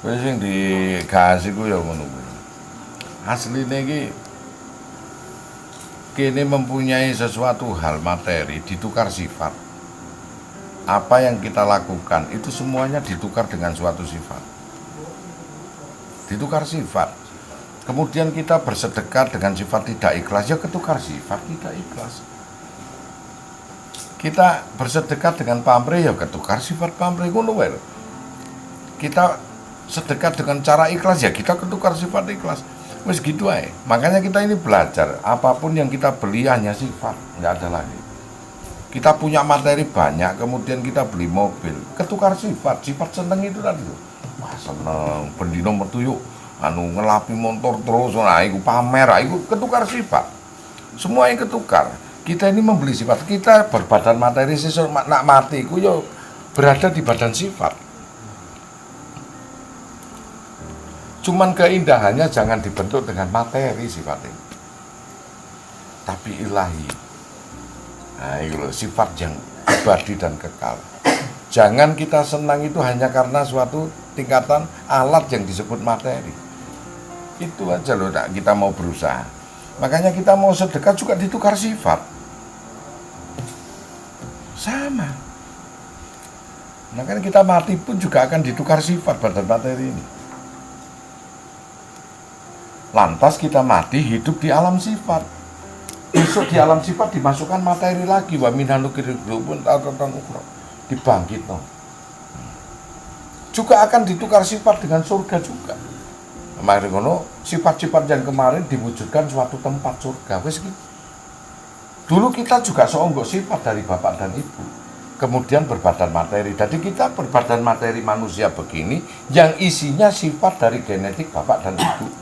Wis sing digas iku ya ngono kuwi. Asline iki kene mempunyai sesuatu hal materi ditukar sifat. Apa yang kita lakukan itu semuanya ditukar dengan suatu sifat. Ditukar sifat. Kemudian kita bersedekah dengan sifat tidak ikhlas, ya ketukar sifat tidak ikhlas. Kita bersedekah dengan pamrih, ya ketukar sifat pamrih ngono wae. Kita sedekah dengan cara ikhlas, ya kita ketukar sifat ikhlas. Wis gitu aja. Makanya kita ini belajar, apapun yang kita beli hanya sifat, nggak ada lagi. Kita punya materi banyak, kemudian kita beli mobil, ketukar sifat seneng itu tadi. Wah seneng, bendino metu yuk, ngelapi motor terus, nah itu pamer, itu ketukar sifat. Semua yang ketukar. Kita ini membeli sifat, kita berbadan materi sesuk nak mati, ku yo berada di badan sifat. Cuman keindahannya jangan dibentuk dengan materi sifatnya, tapi ilahi. Nah, itu loh, sifat yang abadi dan kekal. Jangan kita senang itu hanya karena suatu tingkatan alat yang disebut materi. Itu aja loh, kita mau berusaha. Makanya kita mau sedekah juga ditukar sifat. Sama. Makanya kita mati pun juga akan ditukar sifat badan materi ini. Lantas kita mati hidup di alam sifat. Besok di alam sifat dimasukkan materi lagi, wa minhanu kiribun taratan ukra, dibangkit no. Juga akan ditukar sifat dengan surga juga. Kemarin ngono sifat-sifat yang kemarin diwujudkan suatu tempat surga. Wes gitu. Dulu kita juga seonggok sifat dari bapak dan ibu, kemudian berbadan materi. Jadi kita berbadan materi manusia begini, yang isinya sifat dari genetik bapak dan ibu.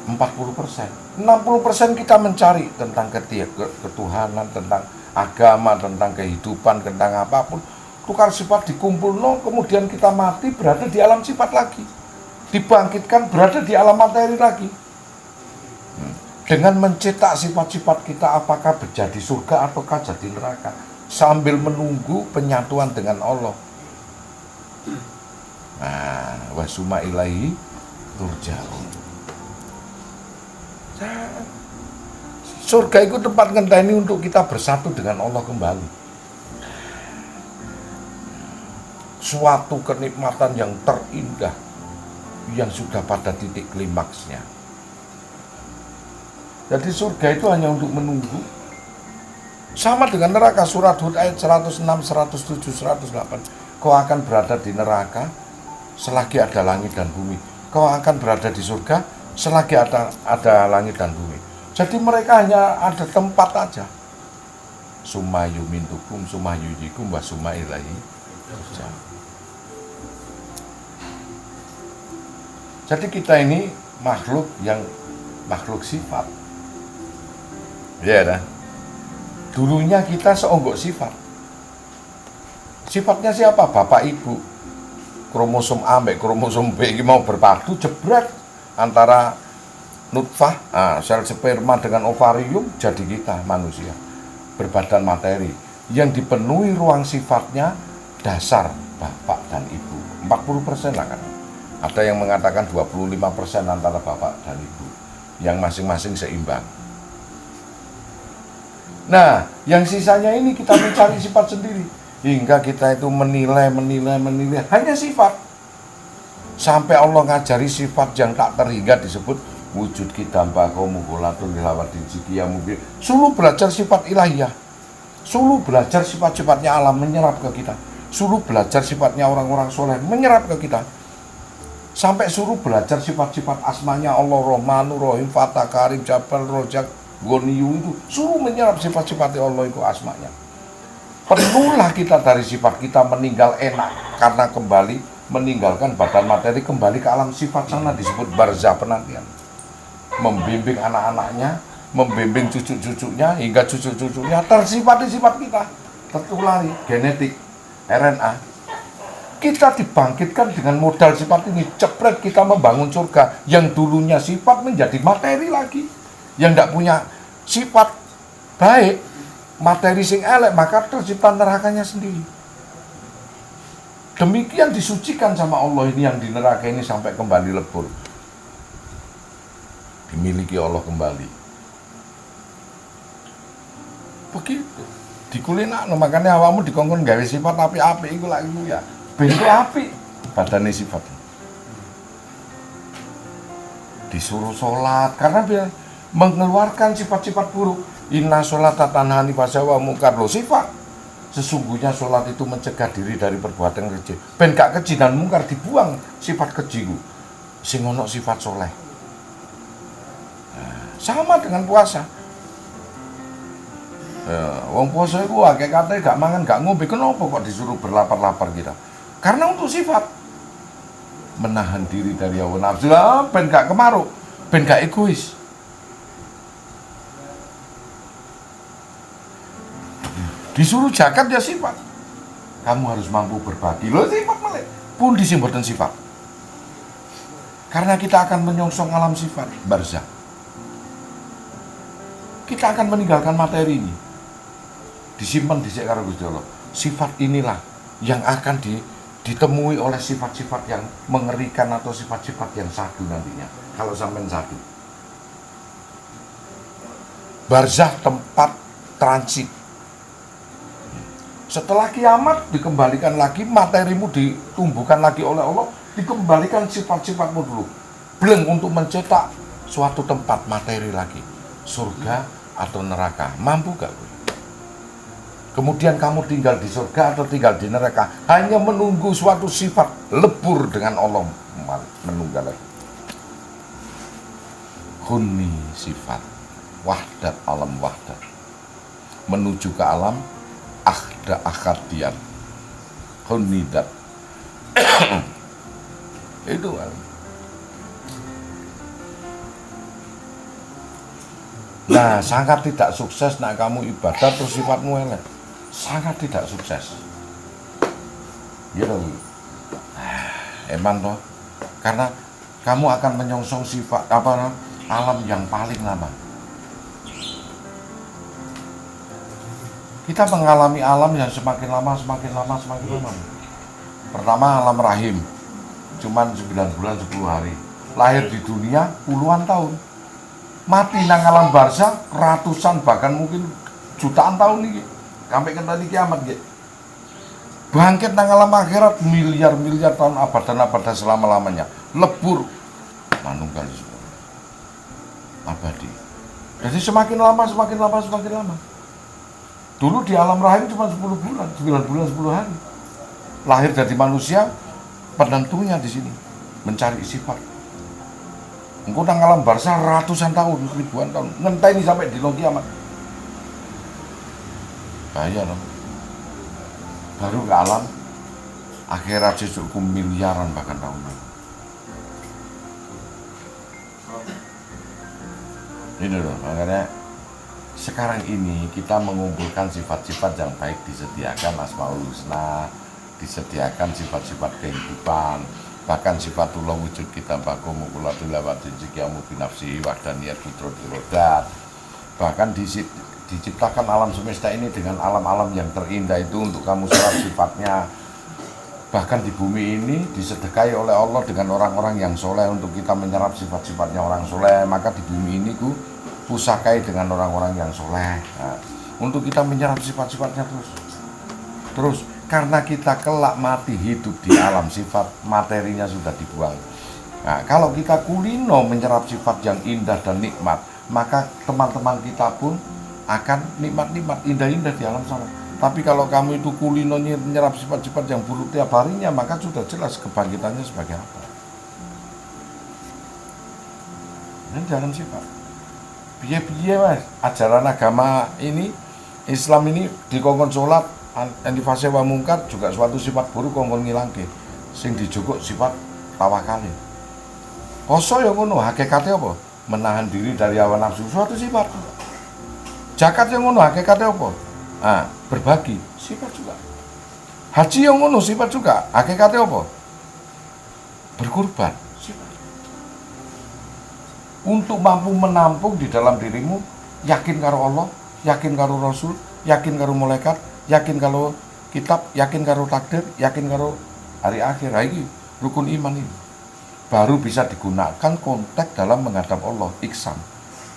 40%, 60% kita mencari tentang ketuhanan, tentang agama, tentang kehidupan, tentang apapun. Tukar sifat dikumpul, kemudian kita mati berada di alam sifat lagi, dibangkitkan berada di alam materi lagi. Dengan mencetak sifat-sifat kita, apakah menjadi surga ataukah jadi neraka, sambil menunggu penyatuan dengan Allah. Nah, wasuma ilahi turja'un. Surga itu tempat ngenteni untuk kita bersatu dengan Allah kembali. Suatu kenikmatan yang terindah, yang sudah pada titik klimaksnya. Jadi surga itu hanya untuk menunggu. Sama dengan neraka, surat Hud ayat 106, 107, 108. Kau akan berada di neraka selagi ada langit dan bumi. Kau akan berada di surga selagi ada langit dan bumi. Jadi mereka hanya ada tempat aja. Sumayu mintukum, sumayu yikum, wa sumailahi. Jadi kita ini makhluk sifat. Ya, dulunya kita seonggok sifat. Sifatnya siapa? Bapak ibu. Kromosom A sampai kromosom B ini mau berpadu, jebret antara nutfah, sel sperma dengan ovarium, jadi kita manusia berbadan materi yang dipenuhi ruang sifatnya dasar bapak dan ibu. 40% lah kan. Ada yang mengatakan 25% antara bapak dan ibu, yang masing-masing seimbang. Nah, yang sisanya ini kita mencari sifat sendiri, hingga kita itu menilai hanya sifat. Sampai Allah ngajari sifat yang tak terhingga disebut wujud kita bakomu golatul hilawatin jikiyamu. Suruh belajar sifat ilahiyah, suruh belajar sifat-sifatnya alam menyerap ke kita, suruh belajar sifatnya orang-orang soleh menyerap ke kita, sampai suruh belajar sifat-sifat asmanya Allah, Rahmanu, Rahim, Fatah, Karim, Jabal, Rojak, Goniyu, itu suruh menyerap sifat-sifatnya Allah itu asmanya. Penuhlah kita dari sifat kita meninggal enak, karena kembali meninggalkan badan materi, kembali ke alam sifat sana disebut barzah penantian. Membimbing anak-anaknya, membimbing cucu-cucunya, hingga cucu-cucunya tersifati sifat kita, tertulari genetik RNA. Kita dibangkitkan dengan modal sifat ini, cepret kita membangun surga yang dulunya sifat menjadi materi lagi, yang tidak punya sifat baik, materi sing elek, maka tercipta nerakanya sendiri. Demikian disucikan sama Allah ini yang di neraka ini sampai kembali lebur. Dimiliki Allah kembali. Begitu. Dikulinakno, makanya awakmu dikongkon gawe sifat apik-apik iku lak iku ya. Bentuk apik badane sifat. Disuruh sholat karena biar mengeluarkan sifat-sifat buruk. Inna sholata tanhani fasyawa mungkar, lo sifat. Sesungguhnya sholat itu mencegah diri dari perbuatan keji. Ben gak keji dan mungkar, dibuang sifat keji ku. Sing ono sifat soleh. Nah, sama dengan puasa. Wong puasa itu kayak katanya gak mangan gak ngombe, kenapa kok disuruh berlapar-lapar kita? Karena untuk sifat menahan diri dari hawa nafsu, ben gak kemaruk, ben gak egois. Disuruh zakat ya sifat. Kamu harus mampu berbagi. Loh sifat malah pun disimbolkan sifat. Karena kita akan menyongsong alam sifat barzakh. Kita akan meninggalkan materi ini. Disimpan di karo Gusti Allah. Sifat inilah yang akan ditemui oleh sifat-sifat yang mengerikan atau sifat-sifat yang sadu nantinya. Kalau sampai sadu. Barzakh tempat transit. Setelah kiamat dikembalikan lagi, materimu ditumbuhkan lagi oleh Allah, dikembalikan sifat-sifatmu dulu. Belum untuk mencetak suatu tempat materi lagi. Surga atau neraka. Mampu gak? Kemudian kamu tinggal di surga atau tinggal di neraka, hanya menunggu suatu sifat lebur dengan Allah menunggal lagi. Huni sifat wahdat alam wahdat menuju ke alam akhadian hunidat. Itu kan. Nah, sangat tidak sukses nak kamu ibadah terus sifatmu elek. Sangat tidak sukses. Gitu. Emang toh. Karena kamu akan menyongsong sifat alam yang paling lama. Kita mengalami alam yang semakin lama. Pertama alam rahim. Cuman 9 bulan 10 hari. Lahir di dunia puluhan tahun. Mati nang alam barzakh ratusan bahkan mungkin jutaan tahun nih. Sampai ke tadi kiamat gitu. Bangkit nang alam akhirat miliar-miliar tahun abadan selama-lamanya. Lebur manunggal abadi. Jadi semakin lama. Dulu di alam rahim cuma 10 bulan, 9 bulan 10 hari. Lahir dari manusia penentunya di sini mencari sifat. Engkau nang alam barzakh ratusan tahun, ribuan tahun, ngenteni sampai di kiamat. Bahaya dong. Baru ke alam akhirat sesuatu miliaran bahkan tahun. Ini loh, makanya sekarang ini kita mengumpulkan sifat-sifat yang baik, disediakan Asmaul Husna, disediakan sifat-sifat kehidupan, bahkan sifatullah wujud kita baku mukulatul lawatin jikiamu binafsi wahdaniyat putrotul rodat. Bahkan diciptakan alam semesta ini dengan alam-alam yang terindah itu untuk kamu serap sifatnya. Bahkan di bumi ini disedekahi oleh Allah dengan orang-orang yang soleh untuk kita menyerap sifat-sifatnya orang soleh. Maka di bumi ini pusakai dengan orang-orang yang soleh. Nah, untuk kita menyerap sifat-sifatnya terus. Karena kita kelak mati hidup di alam, sifat materinya sudah dibuang. Nah, kalau kita kulino menyerap sifat yang indah dan nikmat, maka teman-teman kita pun akan nikmat-nikmat indah-indah di alam sana. Tapi kalau kamu itu kulinonya menyerap sifat-sifat yang buruk tiap harinya, maka sudah jelas kebangkitannya sebagai apa. Ini jangan sifat. Piye-piye mas, ajaran agama ini, Islam ini dikongkon sholat, antifase wa mungkar juga suatu sifat buruk kongkon ngilangke. Sing dijukuk sifat tawakale. Poso yang ngono, hakikatnya apa? Menahan diri dari hawa nafsu, suatu sifat. Zakat yang ngono, hakikatnya apa? Nah, berbagi, sifat juga. Haji yang ngono, sifat juga. Hakikatnya apa? Berkurban, sifat. Untuk mampu menampung di dalam dirimu, yakin karo Allah, yakin karo Rasul, yakin karo malaikat, yakin karo kitab, yakin karo takdir, yakin karo hari akhir. Ini rukun iman ini baru bisa digunakan konteks dalam menghadap Allah. Ihsan,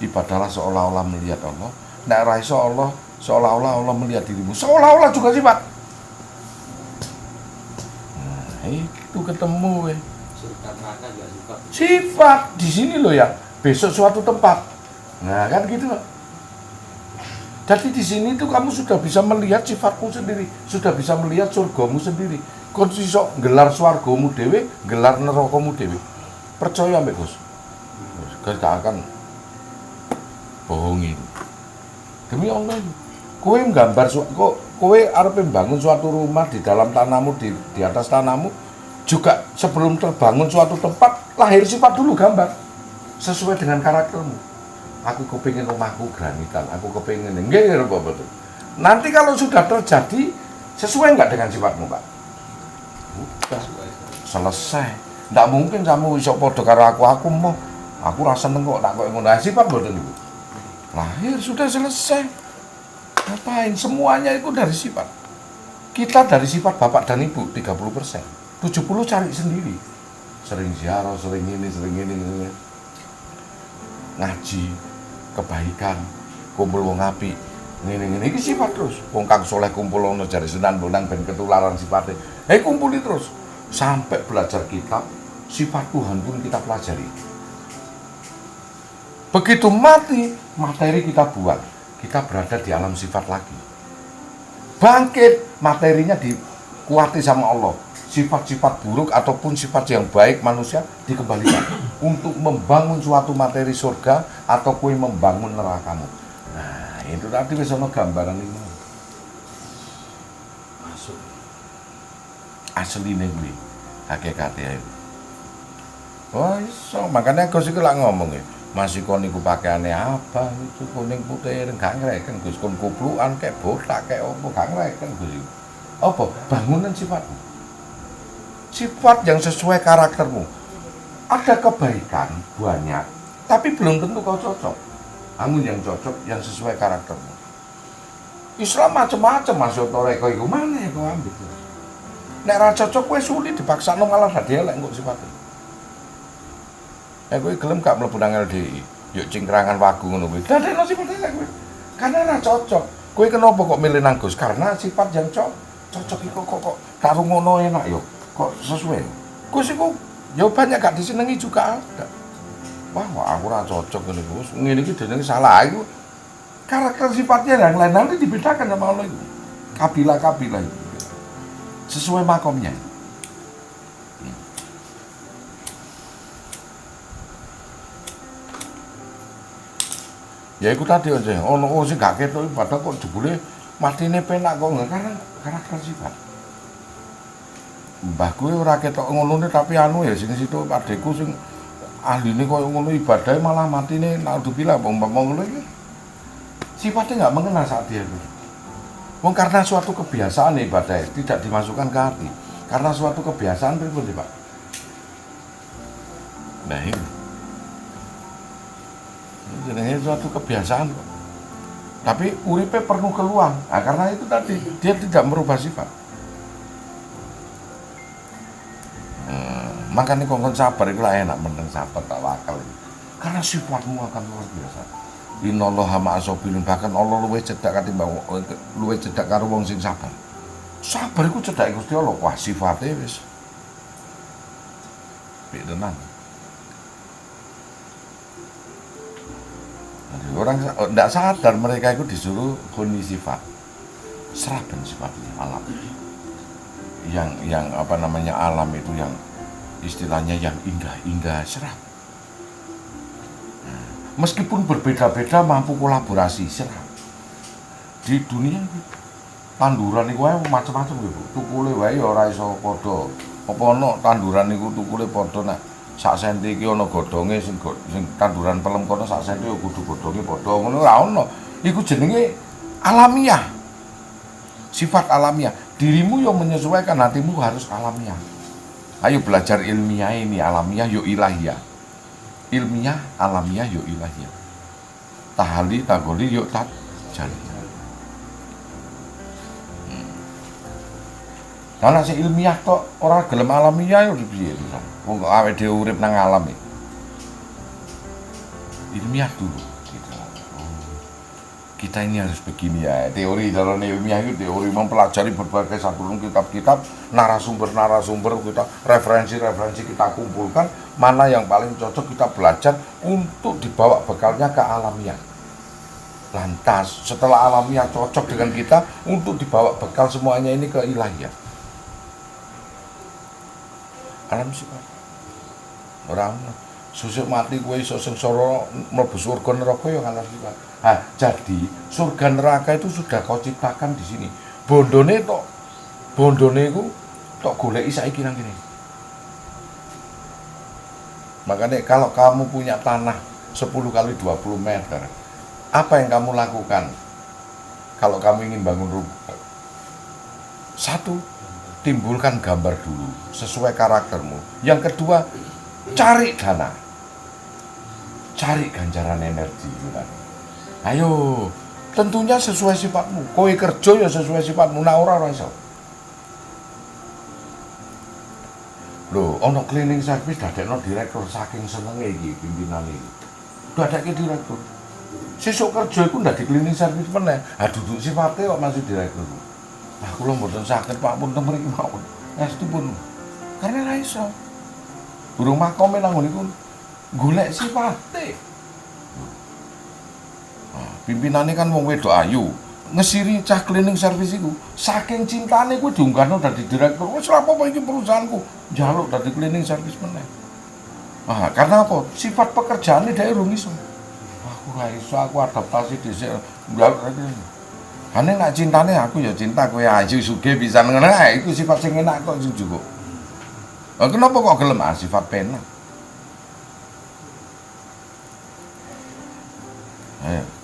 ibadahlah seolah-olah melihat Allah. Nek ra iso Allah seolah-olah Allah melihat dirimu, seolah-olah juga sifat. Nah, itu ketemu sifat di sini loh ya. Besok suatu tempat. Nah kan gitu loh. Jadi di sini tuh kamu sudah bisa melihat sifatmu sendiri, sudah bisa melihat surgamu sendiri. Kon iso gelar swargamu dhewe, gelar nerakamu dhewe. Percaya ambek Gus. Gus gak akan bohongin. Demi Allah. Kowe nggambar kok kowe arep membangun suatu rumah di dalam tanahmu, di atas tanahmu, juga sebelum terbangun suatu tempat lahir sifat dulu gambar sesuai dengan karaktermu. Aku kepingin rumahku granitan, aku kepingin nggih apa betul. Nanti kalau sudah terjadi sesuai enggak dengan sifatmu, Pak? Udah selesai. Ndak mungkin kamu iso padha karo aku mau. Aku rasa seneng kok tak kok ngono. Sifat mboten niku. Lahir sudah selesai. Ngapain? Semuanya itu dari sifat. Kita dari sifat bapak dan ibu 30%. 70 cari sendiri. Sering ziarah, sering ini. Ngaji, kebaikan, kumpul wong apik. Ngene iki sifat terus. Wong kang soleh kumpul ono jare Sunan Bonang ben ketularan sifatnya. Kumpuli terus sampai belajar kitab, sifat Tuhan pun kita pelajari. Begitu mati, materi kita buang. Kita berada di alam sifat lagi. Bangkit, materinya dikuati sama Allah. Sifat-sifat buruk ataupun sifat yang baik manusia dikembalikan untuk membangun suatu materi surga atau kue membangun nerakamu. Nah, itu tadi wis ana gambaran ini. Masuk. Asline kuwi hakikate. Oh, iso, makanya Gus iku lak ngomong ya. Masih kon niku pakaiane apa itu kuning putih gak ngreken Gus, kon kuplukan kayak botak kayak opo gak ngreken Gus. Apa bangunan sifatmu? Sifat yang sesuai karaktermu. Ada kebaikan banyak, tapi belum tentu kau cocok. Namun yang cocok yang sesuai karaktermu. Islam macam-macam masuk toreko iku mana ya kau ambil. Nek ra cocok kowe sulit dipaksano malah dadi elek kok sifatnya. Kowe gelem gak mlebu nang LDI, yuk cingkrangan wagu ngono kuwi. Dadekno sifat elek kowe. Karena ra cocok. Kowe kenapa kok milih nang Gus? Karena sifat yang cocok iku kok karo ngono enak yo. Kok sesuai. Gus iku yo banyak gak disenengi juga ada. Wah, aku ora cocok ngene Gus. Ngene iki jenenge salah iku. Karakter sifatnya yang lain nanti dibedakan sama Allah itu. Kabilah-kabilah itu. Sesuai makomnya. Ya iku tadi aja, ono sing gak ketok padahal kok jebule matine penak kok karena karakter sifat. Mbah kuwi ora ketok ngono tapi anu ya sing situ adekku sing ahline koyo ngono ibadah malah matine naudzubillah umpama ngono iki. Sifatnya enggak mengenal saat dia itu. Wong karena suatu kebiasaan ibadah tidak dimasukkan ke hati. Karena suatu kebiasaan pripun, Pak? Nah ini jenenge suatu kebiasaan kok. Tapi uripe penuh keluhan. Nah, karena itu tadi dia tidak merubah sifat. Makanya kongkon sabar itu lah enak meneng sabar tawakal. Karena sifatmu akan luar biasa. Innallaha ma'as-sabirin, bahkan Allah luwih cedhak katimbang luwih cedhak karo wong sing sabar. Sabar iku cedhak Gusti Allah. Wah, sifate wis piye tenan. Orang tidak sadar mereka itu disuruh huni sifat, serapkan sifatnya alam. Yang apa namanya alam itu yang istilahnya yang indah serap. Meskipun berbeda-beda mampu kolaborasi serap. Di dunia tanduran itu macam-macam gitu. Tukule wae ora iso padha. Apa ono tanduran niku tukule padha nak sak senti iki ana godhonge sing tanduran pelem kono sak senti ya kudu godhonge padha ngono ora ono. Iku jenenge alamiah. Sifat alamiah. Dirimu yang menyesuaikan, hatimu harus alamiah. Ayo belajar ilmiah ini, alamiah yuk ilahiyah. Ilmiah, alamiah yuk ilahiyah. Tahali, tagoli yuk tajali. Lah nek ilmiah tok ora gelem alamiah yo piye to. Wong kok awake dhewe urip nang alam iki. Ilmiah dulu gitu. Kita ini harus begini ya. Teori dalam ilmiah itu teori mempelajari berbagai satuan kitab-kitab, narasumber-narasumber kita, referensi-referensi kita kumpulkan, mana yang paling cocok kita belajar untuk dibawa bekalnya ke alamiah. Lantas setelah alamiah cocok dengan kita untuk dibawa bekal semuanya ini ke ilahiyah. Alam sifat. Orang susuk mati kowe iso sengsara mlebu surga neraka ya alam sifat. Nah, jadi surga neraka itu sudah kau ciptakan di sini. Bondone iku tok goleki saiki nang kene. Makanya kalau kamu punya tanah 10 kali 20 meter, apa yang kamu lakukan kalau kamu ingin bangun rumah? Satu, timbulkan gambar dulu sesuai karaktermu. Yang kedua, cari dana, cari ganjaran energi. Ayo, tentunya sesuai sifatmu. Kowe kerja ya sesuai sifatmu, nah ora iso. Loh, ono cleaning service dadekno direktur saking senenge iki pimpinan iki. Dadekke direktur. Sesuk kerja iku ndak di cleaning service meneh. Ha duduk sifate kok masih direktur. Nah, kula mboten saged Pak punten mriki mawon. Estu pun. Karena ra iso. Burung makome nang ngene iku golek sifate. Pimpinane kan wong wedok ayu, ngesiri cah cleaning service iku. Saking cintane kuwi diunggahno dadi direktur. Wis ora apa-apa iki perusahaanku, njaluk dadi cleaning service meneh. Ah, karena apa? Sifat pekerjaane dhek urung iso. Aku ora iso, aku adaptasi dhisik. Ane nak cintane aku ya cinta kowe ayu sugih pisan ngono ae iku sifat sing enak kok juga. Kenapa kok gelem sifat penak?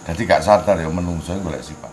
Jadi gak sadar ya menungso golek sifat.